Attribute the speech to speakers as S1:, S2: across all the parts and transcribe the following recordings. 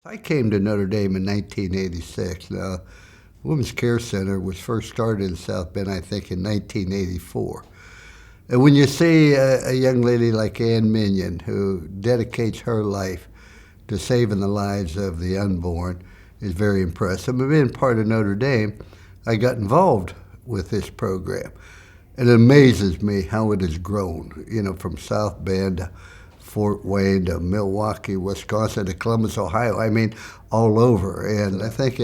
S1: I came to Notre Dame in 1986. Now, Women's Care Center was first started in South Bend, I think, in 1984. And when you see a young lady like Ann Minion, who dedicates her life to saving the lives of the unborn, is very impressive. And being part of Notre Dame, I got involved with this program. It amazes me how it has grown, from South Bend to Fort Wayne to Milwaukee, Wisconsin to Columbus, Ohio. I mean, all over. And I think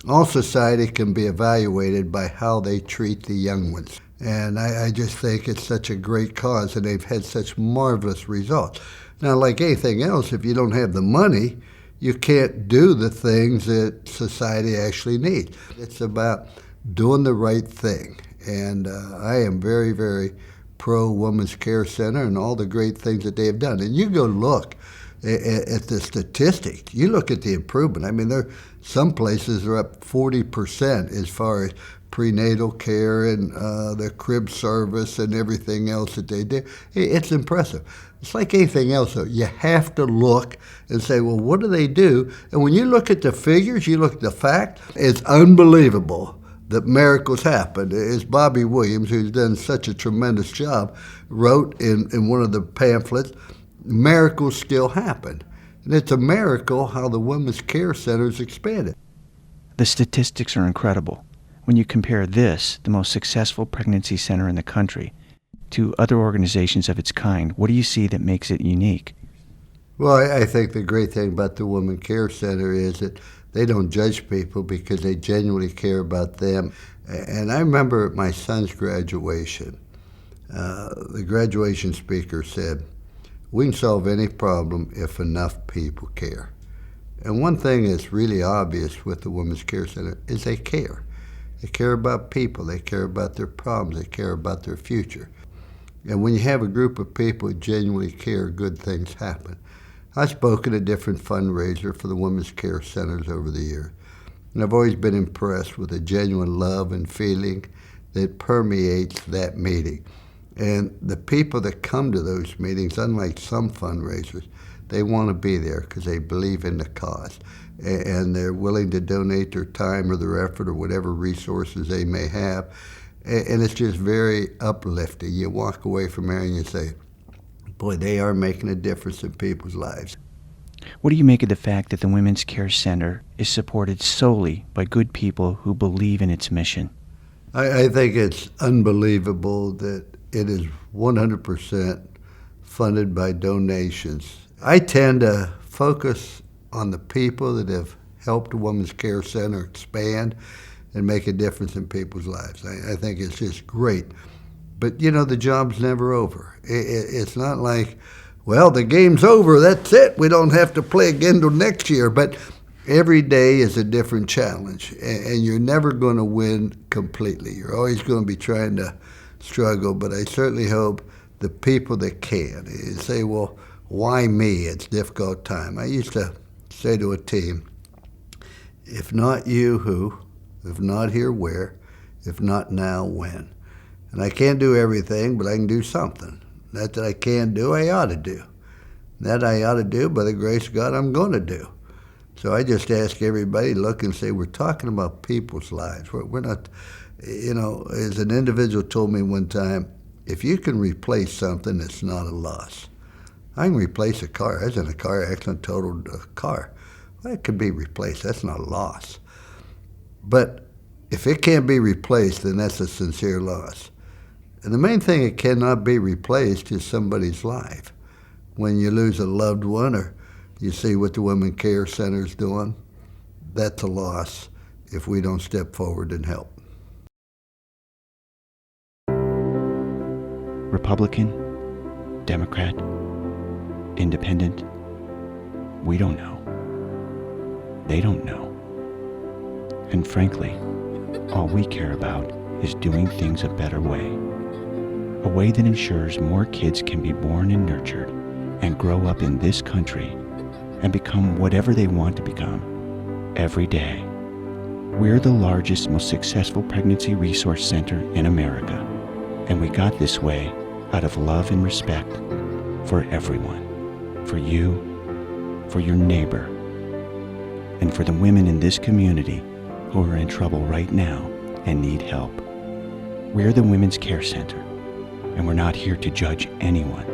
S1: all society can be evaluated by how they treat the young ones. And I just think it's such a great cause, and they've had such marvelous results. Now, like anything else, if you don't have the money, you can't do the things that society actually needs. It's about doing the right thing. And I am very, very pro-Women's Care Center and all the great things that they have done. And you go look at the statistics. You look at the improvement. I mean, some places are up 40% as far as prenatal care and the crib service and everything else that they do. It's impressive. It's like anything else, though. You have to look and say, well, what do they do? And when you look at the figures, you look at the fact, it's unbelievable that miracles happen. As Bobby Williams, who's done such a tremendous job, wrote in one of the pamphlets, miracles still happen. And it's a miracle how the Women's Care Center's expanded.
S2: The statistics are incredible. When you compare this, the most successful pregnancy center in the country, to other organizations of its kind, what do you see that makes it unique?
S1: Well, I think the great thing about the Women's Care Center is that they don't judge people because they genuinely care about them. And I remember at my son's graduation, the graduation speaker said, we can solve any problem if enough people care. And one thing that's really obvious with the Women's Care Center is they care. They care about people. They care about their problems. They care about their future. And when you have a group of people who genuinely care, good things happen. I've spoken at different fundraisers for the Women's Care Centers over the years, and I've always been impressed with the genuine love and feeling that permeates that meeting. And the people that come to those meetings, unlike some fundraisers, they want to be there because they believe in the cause, and they're willing to donate their time or their effort or whatever resources they may have. And it's just very uplifting. You walk away from there and you say, boy, they are making a difference in people's lives.
S2: What do you make of the fact that the Women's Care Center is supported solely by good people who believe in its mission?
S1: I think it's unbelievable that it is 100% funded by donations. I tend to focus on the people that have helped the Women's Care Center expand and make a difference in people's lives. I think it's just great. But, the job's never over. It's not like, well, the game's over, that's it. We don't have to play again till next year. But every day is a different challenge, and you're never going to win completely. You're always going to be trying to struggle, but I certainly hope the people that can say, well, why me? It's a difficult time. I used to say to a team, if not you, who? If not here, where? If not now, when? And I can't do everything, but I can do something. That I can do, I ought to do. That I ought to do, by the grace of God, I'm going to do. So I just ask everybody to look and say, we're talking about people's lives. We're not, as an individual told me one time, if you can replace something, it's not a loss. I can replace a car. I was in a car accident, totaled a car. Well, it could be replaced. That's not a loss. But if it can't be replaced, then that's a sincere loss. And the main thing that cannot be replaced is somebody's life. When you lose a loved one or you see what the Women's Care Center is doing, that's a loss if we don't step forward and help.
S2: Republican, Democrat, Independent, we don't know. They don't know. And frankly, all we care about is doing things a better way. A way that ensures more kids can be born and nurtured and grow up in this country and become whatever they want to become every day. We're the largest, most successful pregnancy resource center in America, and we got this way out of love and respect for everyone, for you, for your neighbor, and for the women in this community who are in trouble right now and need help. We're the Women's Care Center, and we're not here to judge anyone.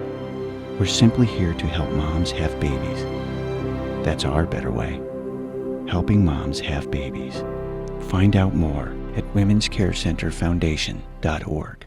S2: We're simply here to help moms have babies. That's our better way. Helping moms have babies. Find out more at womenscarecenterfoundation.org.